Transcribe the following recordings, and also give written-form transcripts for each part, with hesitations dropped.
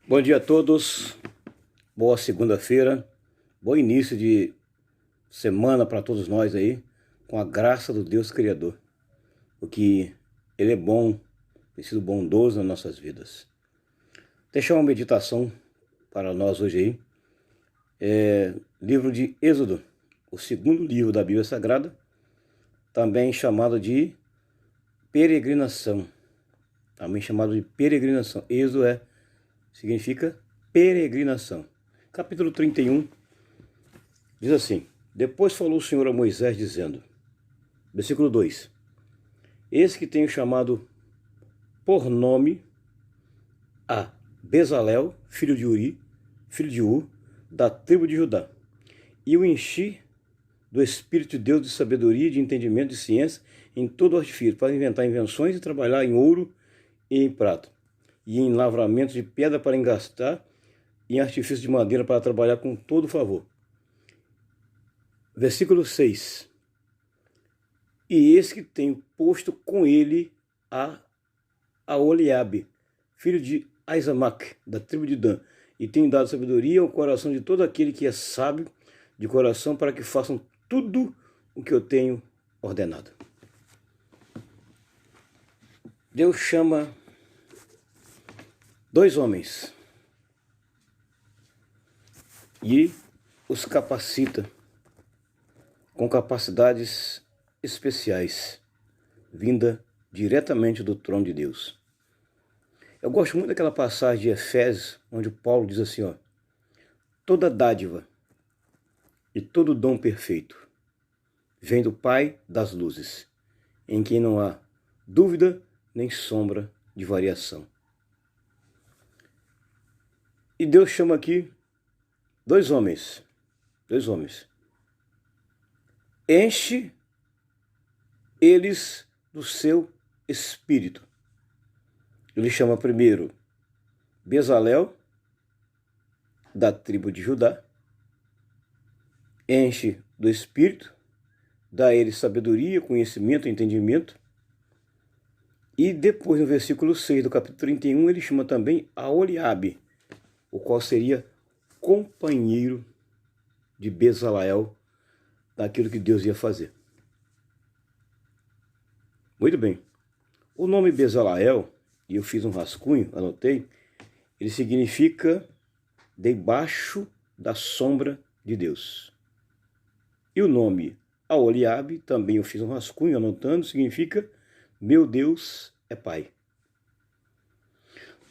Bom dia a todos, boa segunda-feira, bom início de semana para todos nós aí, com a graça do Deus Criador, porque Ele é bom, tem sido bondoso nas nossas vidas. Deixar uma meditação para nós hoje aí, livro de Êxodo, o segundo livro da Bíblia Sagrada, também chamado de peregrinação, Êxodo significa peregrinação. Capítulo 31 diz assim: Depois falou o Senhor a Moisés dizendo, versículo 2: Eis que tenho chamado por nome a Bezalel, filho de Uri, filho de Ur, da tribo de Judá, e o enchi do Espírito de Deus de sabedoria, de entendimento, de ciência, em todo o artifício, para inventar invenções e trabalhar em ouro e em prata, e em lavramento de pedra para engastar, e em artifício de madeira para trabalhar com todo favor. Versículo 6: E eis que tenho posto com ele a Aholiabe, filho de Aizamaque, da tribo de Dan, e tenho dado sabedoria ao coração de todo aquele que é sábio de coração, para que façam tudo o que eu tenho ordenado. Deus chama dois homens e os capacita com capacidades especiais, vinda diretamente do trono de Deus. Eu gosto muito daquela passagem de Efésios, onde Paulo diz assim, toda dádiva e todo dom perfeito vem do Pai das luzes, em quem não há dúvida nem sombra de variação. E Deus chama aqui dois homens. Enche eles do seu espírito. Ele chama primeiro Bezalel, da tribo de Judá, enche do espírito, dá a ele sabedoria, conhecimento, entendimento. E depois, no versículo 6 do capítulo 31, ele chama também Aholiabe, o qual seria companheiro de Bezalel, daquilo que Deus ia fazer. Muito bem. O nome Bezalel, e eu fiz um rascunho, anotei, ele significa debaixo da sombra de Deus. E o nome Aholiabe, também eu fiz um rascunho, anotando, significa meu Deus é Pai.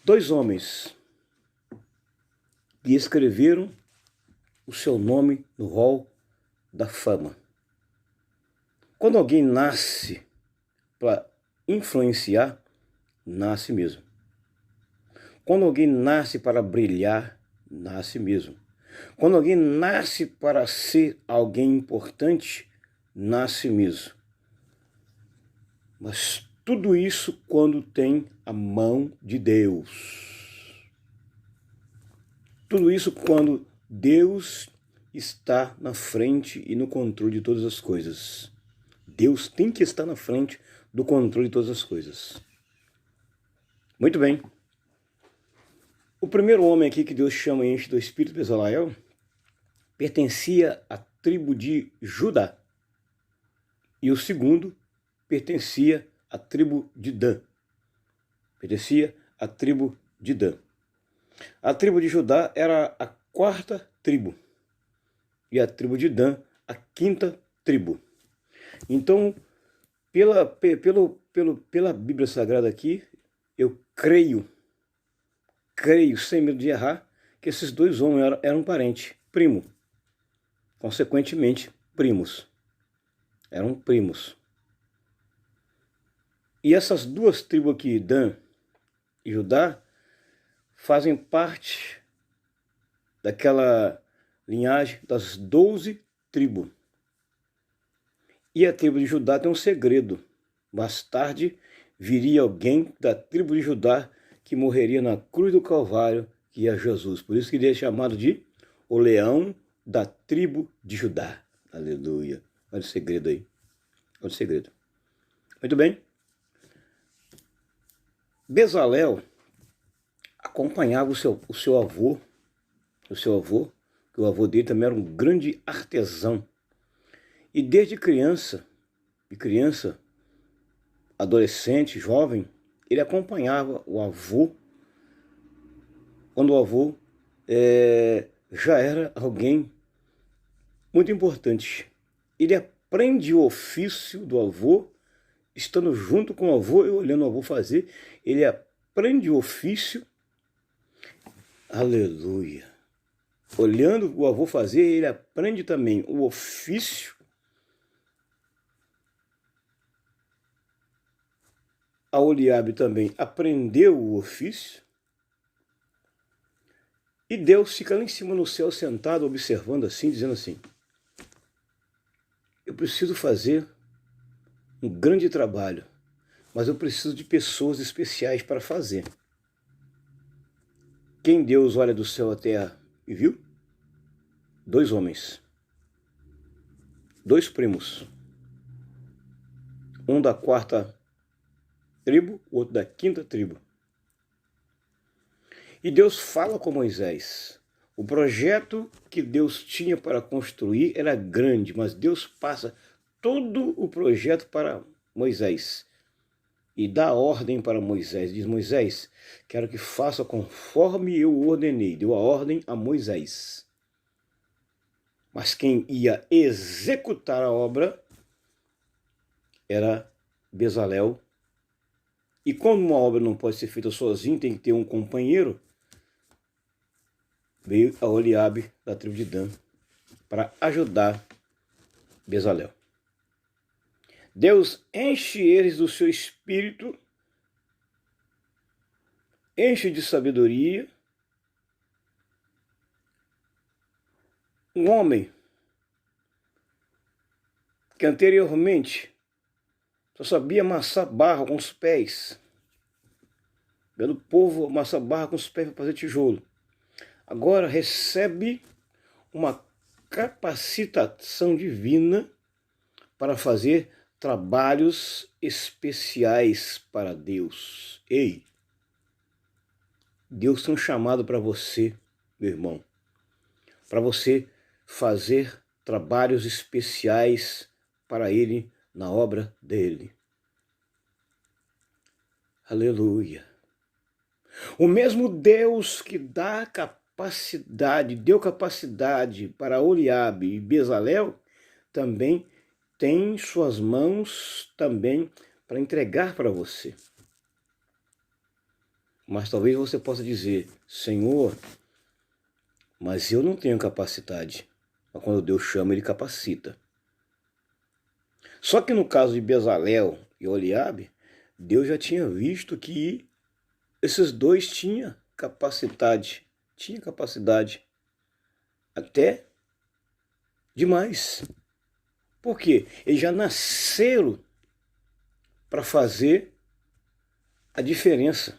Dois homens que escreveram o seu nome no rol da fama. Quando alguém nasce para influenciar, nasce mesmo. Quando alguém nasce para brilhar, nasce mesmo. Quando alguém nasce para ser alguém importante, nasce mesmo. Mas tudo isso quando tem a mão de Deus. Tudo isso quando Deus está na frente e no controle de todas as coisas. Deus tem que estar na frente do controle de todas as coisas. Muito bem. O primeiro homem aqui que Deus chama e enche do Espírito, Bezalel, pertencia à tribo de Judá. E o segundo pertencia à tribo de Dan. A tribo de Judá era a quarta tribo. E a tribo de Dan, a quinta tribo. Então, pela Bíblia Sagrada aqui, eu creio, sem medo de errar, que esses dois homens eram parentes, primo. Consequentemente, primos. Eram primos. E essas duas tribos aqui, Dan e Judá, fazem parte daquela linhagem das 12 tribos. E a tribo de Judá tem um segredo. Mais tarde viria alguém da tribo de Judá que morreria na cruz do Calvário, que é Jesus. Por isso que ele é chamado de o leão da tribo de Judá. Aleluia. Olha o segredo aí. Olha o segredo. Muito bem. Bezalel acompanhava o seu avô, que o avô dele também era um grande artesão. E desde criança, adolescente, jovem, ele acompanhava o avô, quando o avô já era alguém muito importante. Ele aprende o ofício do avô, estando junto com o avô e olhando o avô fazer, ele aprende o ofício, aleluia. Olhando o avô fazer, ele aprende também o ofício. A Oliabe também aprendeu o ofício. E Deus fica lá em cima no céu, sentado, observando assim, dizendo assim: eu preciso fazer um grande trabalho, mas eu preciso de pessoas especiais para fazer. Quem Deus olha do céu à terra e viu? 2 homens. 2 primos. Um da 4ª tribo, o outro da 5ª tribo. E Deus fala com Moisés. O projeto que Deus tinha para construir era grande, mas Deus passa todo o projeto para Moisés e dá ordem para Moisés. Diz: Moisés, quero que faça conforme eu ordenei. Deu a ordem a Moisés. Mas quem ia executar a obra era Bezalel. E como uma obra não pode ser feita sozinho, tem que ter um companheiro, veio a Oliabe da tribo de Dan para ajudar Bezalel. Deus enche eles do seu espírito, enche de sabedoria. Um homem que anteriormente só sabia amassar barro com os pés, vendo o povo amassar barro com os pés para fazer tijolo, agora recebe uma capacitação divina para fazer trabalhos especiais para Deus. Ei, Deus tem um chamado para você, meu irmão, para você fazer trabalhos especiais para Ele na obra dele. Aleluia. O mesmo Deus que deu capacidade para Oliabe e Bezalel, também tem suas mãos também para entregar para você. Mas talvez você possa dizer: Senhor, mas eu não tenho capacidade. Mas quando Deus chama, Ele capacita. Só que no caso de Bezalel e Oliabe, Deus já tinha visto que esses dois tinham capacidade. Até demais. Por quê? Eles já nasceram para fazer a diferença.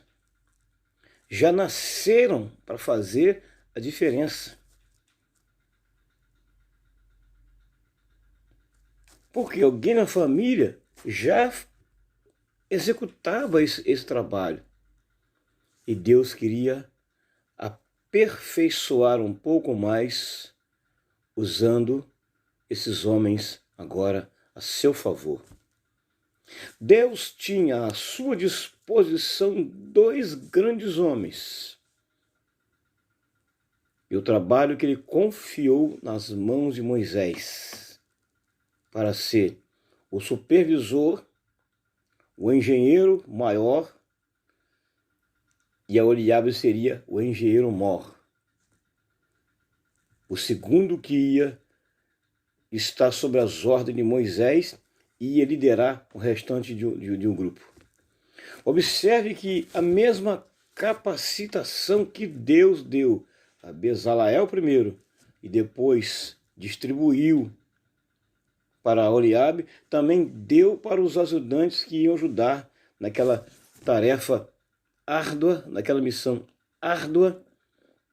Já nasceram para fazer a diferença. Porque alguém na família já executava esse trabalho. E Deus queria aperfeiçoar um pouco mais, usando esses homens agora a seu favor. Deus tinha à sua disposição 2 grandes homens. E o trabalho que Ele confiou nas mãos de Moisés para ser o supervisor, o engenheiro maior, e a Oliabe seria o engenheiro mor. O segundo que ia estar sob as ordens de Moisés e ia liderar o restante de um grupo. Observe que a mesma capacitação que Deus deu a Bezalel primeiro e depois distribuiu para Oliabe, também deu para os ajudantes que iam ajudar naquela tarefa árdua, naquela missão árdua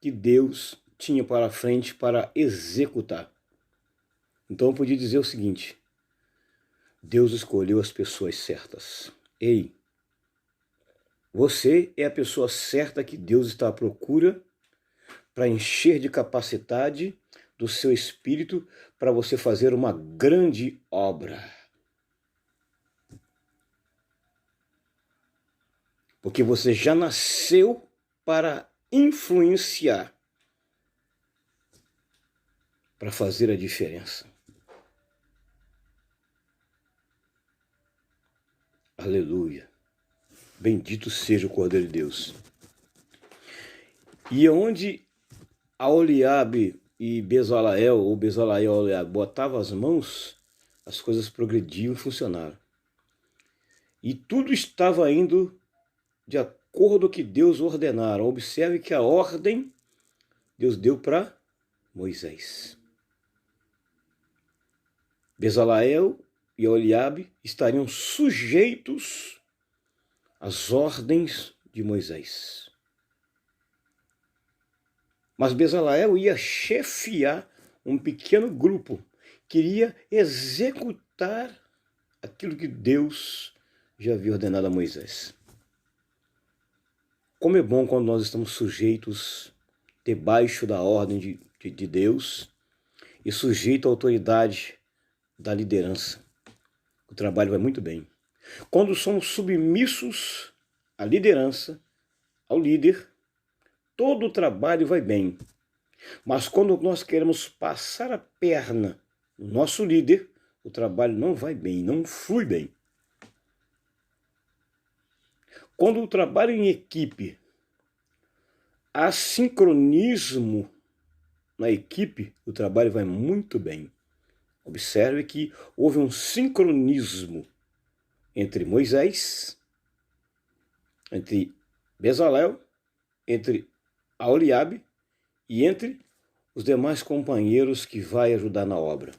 que Deus tinha para frente para executar. Então eu podia dizer o seguinte: Deus escolheu as pessoas certas. Ei, Você é a pessoa certa que Deus está à procura para encher de capacidade do seu espírito para você fazer uma grande obra. Porque você já nasceu para influenciar, para fazer a diferença. Aleluia. Bendito seja o Cordeiro de Deus. E onde Aholiabe e Bezaleel, ou Bezaleel e Aholiabe, botavam as mãos, as coisas progrediam e funcionaram. E tudo estava indo de acordo com o que Deus ordenara. Observe que a ordem Deus deu para Moisés. Bezaleel e Aholiabe estariam sujeitos às ordens de Moisés. Mas Bezaleel ia chefiar um pequeno grupo, queria executar aquilo que Deus já havia ordenado a Moisés. Como é bom quando nós estamos sujeitos debaixo da ordem de Deus e sujeito à autoridade da liderança. O trabalho vai muito bem. Quando somos submissos à liderança, ao líder, todo o trabalho vai bem. Mas quando nós queremos passar a perna no nosso líder, o trabalho não vai bem, não flui bem. Quando o trabalho em equipe, há sincronismo na equipe, o trabalho vai muito bem. Observe que houve um sincronismo entre Moisés, entre Bezaleel, entre Aholiabe e os demais companheiros que vai ajudar na obra.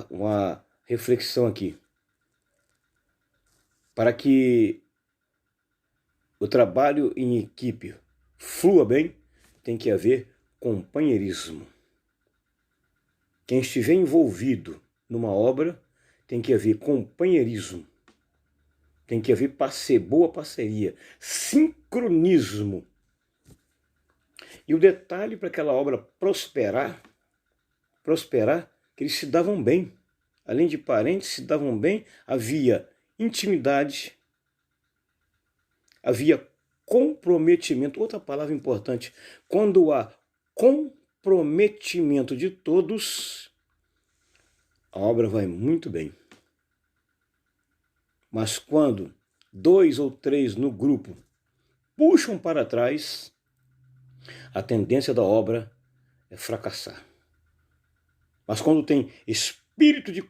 Uma reflexão aqui. Para que o trabalho em equipe flua bem, tem que haver companheirismo. Quem estiver envolvido numa obra, tem que haver companheirismo. Tem que haver boa parceria, sincronismo. E o detalhe para aquela obra prosperar, que eles se davam bem. Além de parentes, se davam bem, havia intimidade, havia comprometimento. Outra palavra importante, quando há comprometimento de todos, a obra vai muito bem. Mas quando 2 ou 3 no grupo puxam para trás, a tendência da obra é fracassar. Mas quando tem espírito de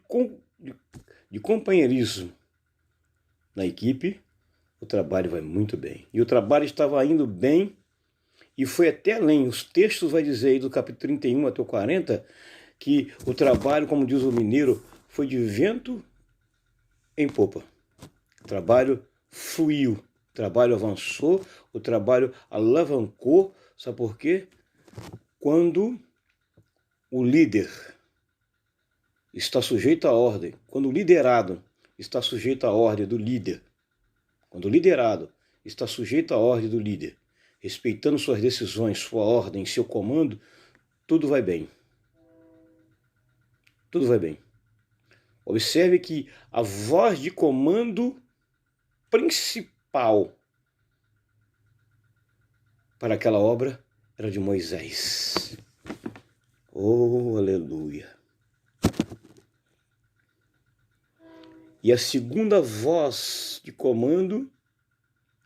companheirismo na equipe, o trabalho vai muito bem. E o trabalho estava indo bem e foi até além. Os textos vai dizer aí do capítulo 31 até o 40 que o trabalho, como diz o mineiro, foi de vento em popa. O trabalho fluiu, o trabalho avançou, o trabalho alavancou. Sabe por quê? Quando o líder está sujeito à ordem, quando o liderado está sujeito à ordem do líder, quando o liderado está sujeito à ordem do líder, respeitando suas decisões, sua ordem, seu comando, tudo vai bem. Tudo vai bem. Observe que a voz de comando principal para aquela obra era de Moisés. Oh, aleluia! E a segunda voz de comando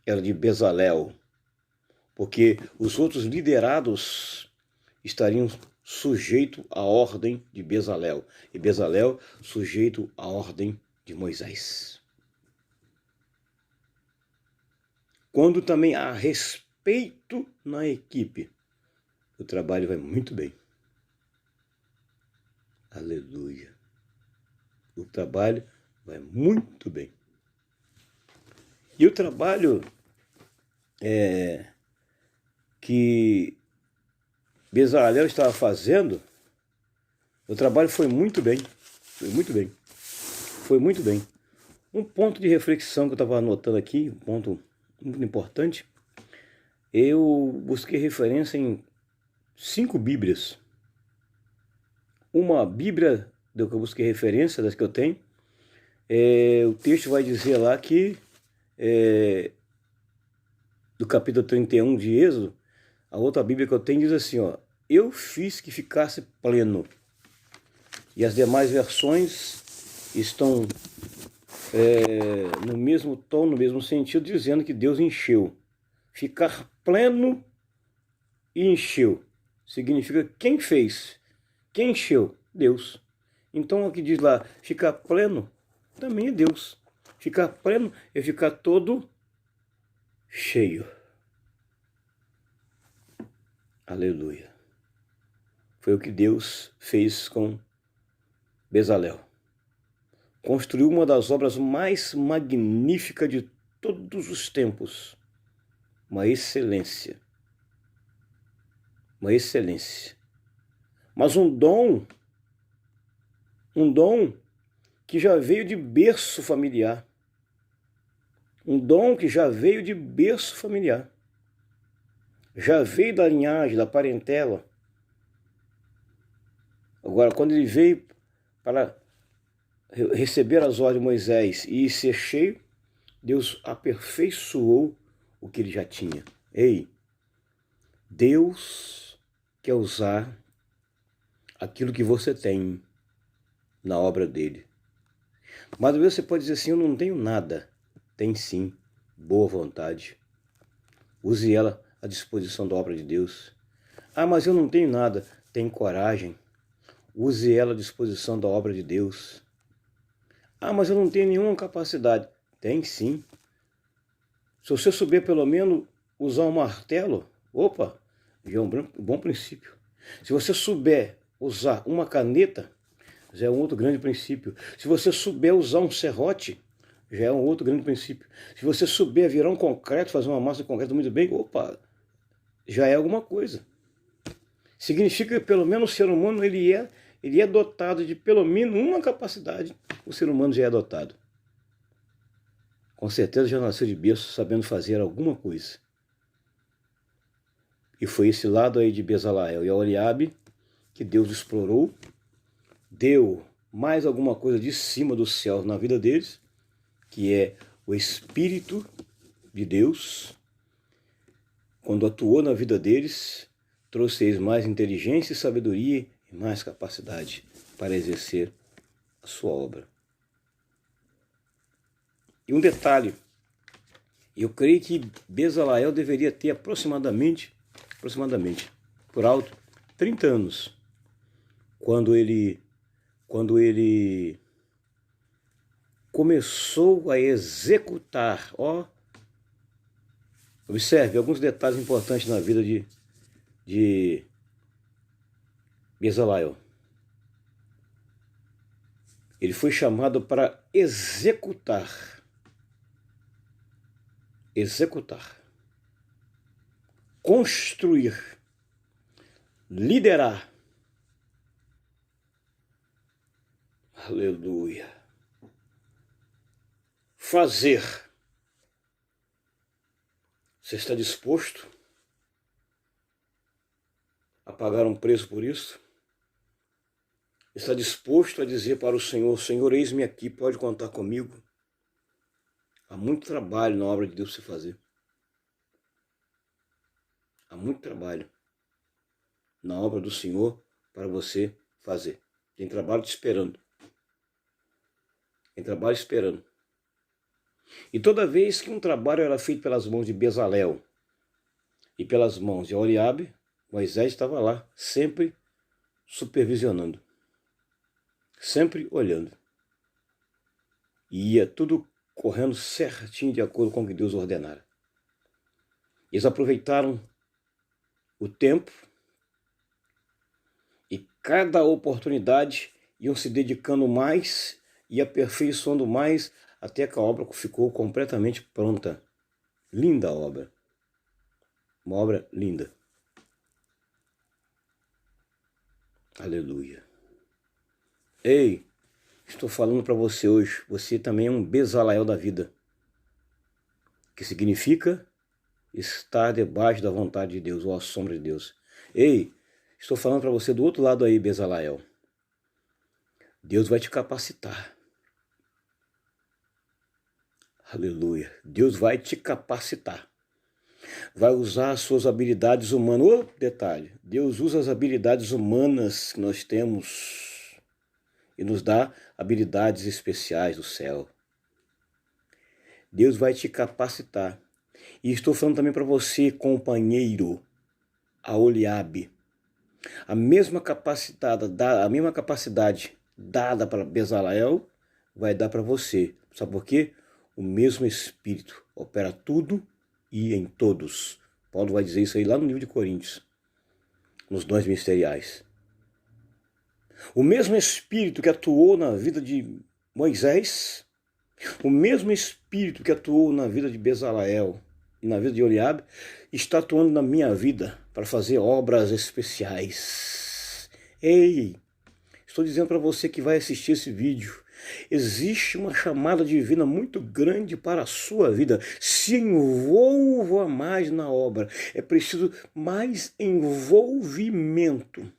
era de Bezaleel, porque os outros liderados estariam sujeitos à ordem de Bezaleel, e Bezaleel sujeito à ordem de Moisés. Quando também há respeito na equipe, o trabalho vai muito bem. Aleluia! O trabalho vai muito bem. E o trabalho que Bezaleel estava fazendo, o trabalho foi muito bem. Foi muito bem. Foi muito bem. Um ponto de reflexão que eu estava anotando aqui, um ponto muito importante, eu busquei referência em 5 Bíblias. Uma Bíblia que eu busquei referência, das que eu tenho, o texto vai dizer lá que, do capítulo 31 de Êxodo, a outra Bíblia que eu tenho diz assim, ó, eu fiz que ficasse pleno. E as demais versões estão no mesmo tom, no mesmo sentido, dizendo que Deus encheu. Ficar pleno e encheu. Significa quem fez, quem encheu? Deus. Então o que diz lá, ficar pleno, também é Deus. Ficar pleno é ficar todo cheio. Aleluia. Foi o que Deus fez com Bezalel. Construiu uma das obras mais magníficas de todos os tempos. Uma excelência. Uma excelência. Mas um dom que já veio de berço familiar. Um dom que já veio de berço familiar. Já veio da linhagem, da parentela. Agora, quando ele veio para receber as ordens de Moisés e ser cheio, Deus aperfeiçoou o que ele já tinha. Ei, Deus quer usar aquilo que você tem na obra dele. Mas às vezes você pode dizer assim, eu não tenho nada. Tem sim, boa vontade. Use ela à disposição da obra de Deus. Ah, mas eu não tenho nada. Tem coragem. Use ela à disposição da obra de Deus. Ah, mas eu não tenho nenhuma capacidade. Tem sim. Se você souber pelo menos usar um martelo, opa, já é um bom princípio. Se você souber usar uma caneta, já é um outro grande princípio. Se você souber usar um serrote, já é um outro grande princípio. Se você souber virar um concreto, fazer uma massa de concreto muito bem, opa, já é alguma coisa. Significa que pelo menos o ser humano ele é dotado de pelo menos uma capacidade. O ser humano já é dotado. Com certeza já nasceu de berço sabendo fazer alguma coisa. E foi esse lado aí de Bezalel e Aholiabe que Deus explorou, deu mais alguma coisa de cima do céu na vida deles, que é o Espírito de Deus, quando atuou na vida deles, trouxe eles mais inteligência e sabedoria e mais capacidade para exercer a sua obra. E um detalhe, eu creio que Bezalel deveria ter aproximadamente, por alto, 30 anos, quando ele começou a executar, observe alguns detalhes importantes na vida de Bezalel. Ele foi chamado para executar, construir, liderar. Aleluia. Fazer. Você está disposto a pagar um preço por isso? Está disposto a dizer para o Senhor, Senhor, eis-me aqui, pode contar comigo? Há muito trabalho na obra de Deus para você fazer. Há muito trabalho na obra do Senhor para você fazer. Tem trabalho te esperando. Tem trabalho esperando. E toda vez que um trabalho era feito pelas mãos de Bezalel e pelas mãos de Aholiabe, Moisés estava lá, sempre supervisionando, sempre olhando. E ia tudo correndo certinho de acordo com o que Deus ordenara. Eles aproveitaram o tempo e cada oportunidade iam se dedicando mais e aperfeiçoando mais até que a obra ficou completamente pronta. Linda a obra. Uma obra linda. Aleluia. Ei, Estou falando para você hoje, você também é um Bezaleel da vida, que significa estar debaixo da vontade de Deus, ou à sombra de Deus. Ei, estou falando para você do outro lado aí, Bezaleel. Deus vai te capacitar. Aleluia. Deus vai te capacitar. Vai usar as suas habilidades humanas. Ô, detalhe, Deus usa as habilidades humanas que nós temos e nos dá habilidades especiais do céu. Deus vai te capacitar. E estou falando também para você, companheiro, Aholiabe. A mesma capacidade dada para Bezaleel vai dar para você. Sabe por quê? O mesmo Espírito opera tudo e em todos. Paulo vai dizer isso aí lá no livro de Coríntios, nos dons ministeriais. O mesmo Espírito que atuou na vida de Moisés, o mesmo Espírito que atuou na vida de Bezaleel e na vida de Aholiabe, está atuando na minha vida para fazer obras especiais. Ei, estou dizendo para você que vai assistir esse vídeo, existe uma chamada divina muito grande para a sua vida. Se envolva mais na obra. É preciso mais envolvimento.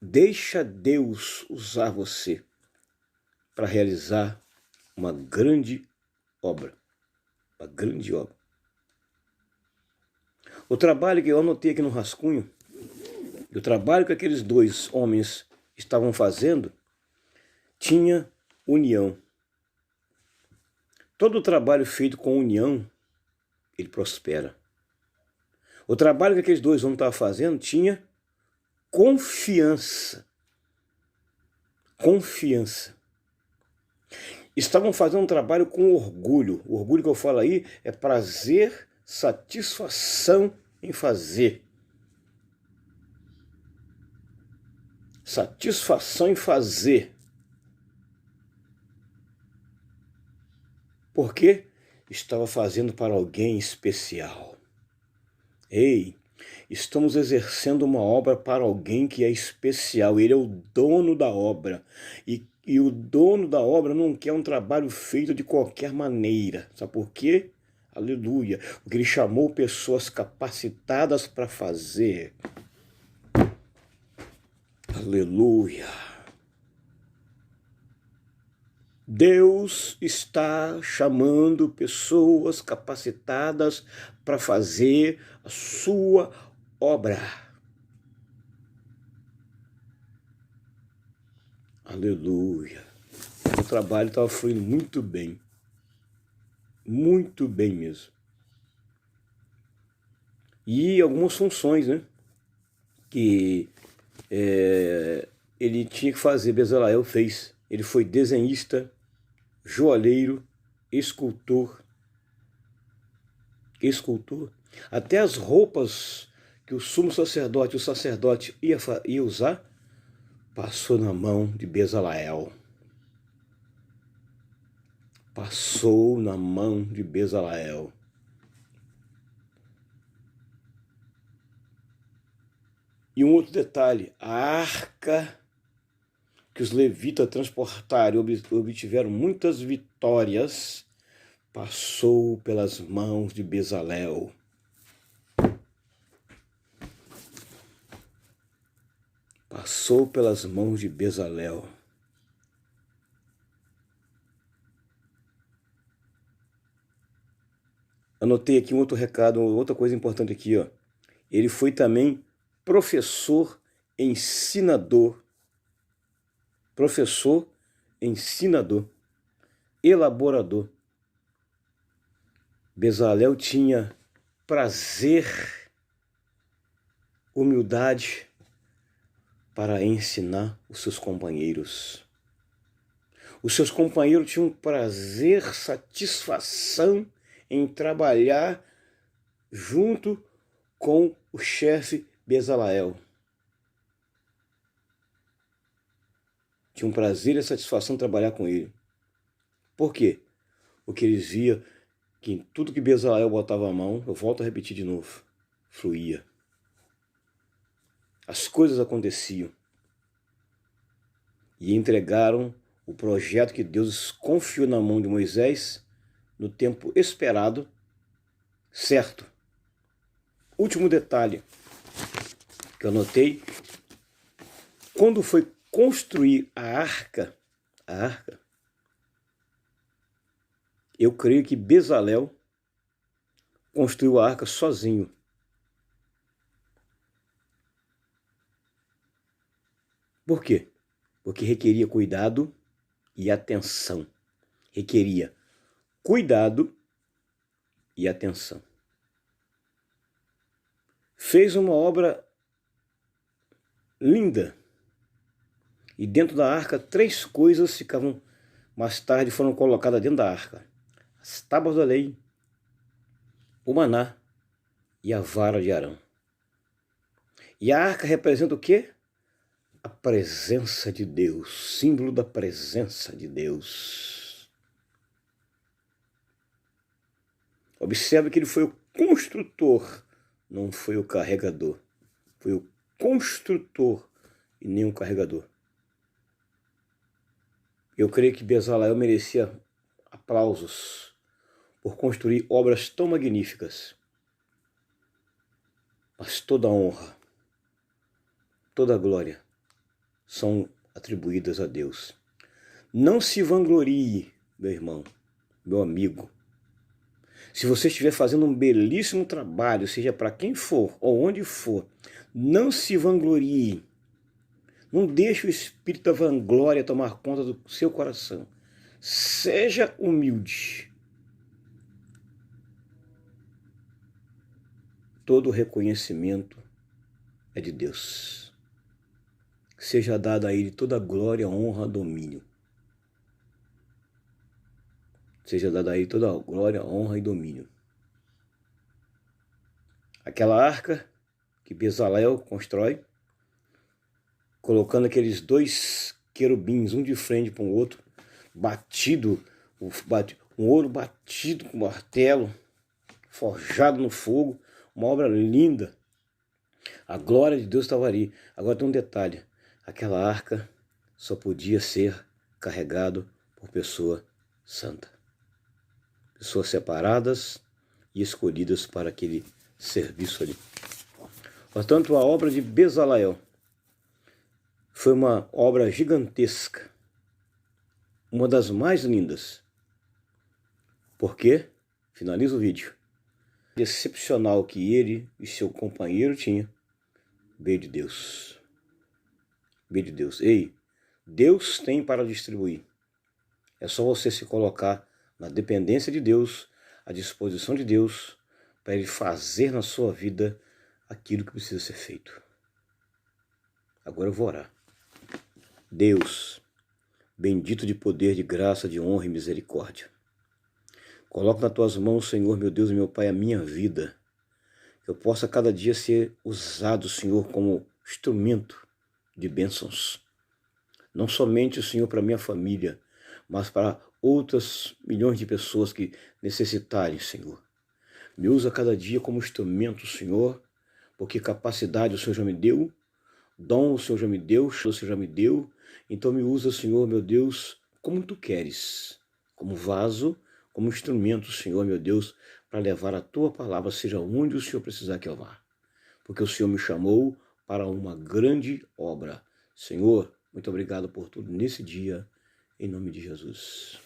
Deixa Deus usar você para realizar uma grande obra. Uma grande obra. O trabalho que eu anotei aqui no rascunho, o trabalho que aqueles dois homens estavam fazendo, tinha união. Todo trabalho feito com união, ele prospera. O trabalho que aqueles dois homens estavam fazendo tinha confiança. Confiança. Estavam fazendo um trabalho com orgulho. O orgulho que eu falo aí é prazer, satisfação em fazer. Satisfação em fazer. Porque estava fazendo para alguém especial. Ei, estamos exercendo uma obra para alguém que é especial. Ele é o dono da obra. E o dono da obra não quer um trabalho feito de qualquer maneira. Sabe por quê? Aleluia. Porque ele chamou pessoas capacitadas para fazer. Aleluia. Deus está chamando pessoas capacitadas para fazer a sua obra. Aleluia. O trabalho estava fluindo muito bem. Muito bem mesmo. E algumas funções, né? Que ele tinha que fazer, Bezaleel fez. Ele foi desenhista, joalheiro, escultor. Até as roupas que o sumo sacerdote, o sacerdote ia usar, passou na mão de Bezaleel. Passou na mão de Bezaleel. E um outro detalhe, a arca que os levitas transportaram e obtiveram muitas vitórias, passou pelas mãos de Bezaleel. Passou pelas mãos de Bezaleel. Anotei aqui um outro recado, outra coisa importante aqui, ó. Ele foi também professor ensinador. Professor ensinador. Elaborador. Bezaleel tinha prazer, humildade para ensinar os seus companheiros. Os seus companheiros tinham prazer, satisfação em trabalhar junto com o chefe Bezaleel. Tinham prazer e satisfação em trabalhar com ele. Por quê? Porque eles viam que em tudo que Bezaleel botava a mão, eu volto a repetir de novo, fluía. As coisas aconteciam. e entregaram o projeto que Deus confiou na mão de Moisés no tempo esperado, certo. Último detalhe que eu notei, quando foi construir a arca, eu creio que Bezalel construiu a arca sozinho. Por quê? Porque requeria cuidado e atenção. Requeria cuidado e atenção. Fez uma obra linda. E dentro da arca, 3 coisas ficavam, mais tarde foram colocadas dentro da arca: as tábuas da lei, o maná e a vara de Arão. E a arca representa o quê? A presença de Deus, símbolo da presença de Deus. Observe que ele foi o construtor, não foi o carregador. Foi o construtor e nem o carregador. Eu creio que Bezalel merecia aplausos por construir obras tão magníficas. Mas toda a honra, toda a glória são atribuídas a Deus. Não se vanglorie, meu irmão, meu amigo. Se você estiver fazendo um belíssimo trabalho, seja para quem for ou onde for, não se vanglorie. Não deixe o espírito da vanglória tomar conta do seu coração. Seja humilde. Todo reconhecimento é de Deus. Seja dada a Ele toda a glória, honra, domínio. Seja dada a Ele toda a glória, honra e domínio. Aquela arca que Bezalel constrói, colocando aqueles 2 querubins, um de frente para o outro, um ouro batido com martelo, forjado no fogo, uma obra linda. A glória de Deus estava ali. Agora tem um detalhe: aquela arca só podia ser carregado por pessoa santa. Pessoas separadas e escolhidas para aquele serviço ali. Portanto, a obra de Bezalel foi uma obra gigantesca, uma das mais lindas. Por quê? Finaliza o vídeo. Excepcional que ele e seu companheiro tinham, veio de Deus. Veio de Deus. Ei, Deus tem para distribuir. É só você se colocar na dependência de Deus, à disposição de Deus, para Ele fazer na sua vida aquilo que precisa ser feito. Agora eu vou orar. Deus, bendito de poder, de graça, de honra e misericórdia, coloco nas tuas mãos, Senhor, meu Deus e meu Pai, a minha vida, que eu possa cada dia ser usado, Senhor, como instrumento de bênçãos. Não somente, Senhor, para minha família, mas para outras milhões de pessoas que necessitarem, Senhor. Me usa cada dia como instrumento, Senhor, porque capacidade o Senhor já me deu, dom o Senhor já me deu, o Senhor já me deu. Então me usa, Senhor, meu Deus, como Tu queres, como vaso, como instrumento, Senhor, meu Deus, para levar a Tua palavra, seja onde o Senhor precisar que eu vá. Porque o Senhor me chamou para uma grande obra. Senhor, muito obrigado por tudo nesse dia, em nome de Jesus.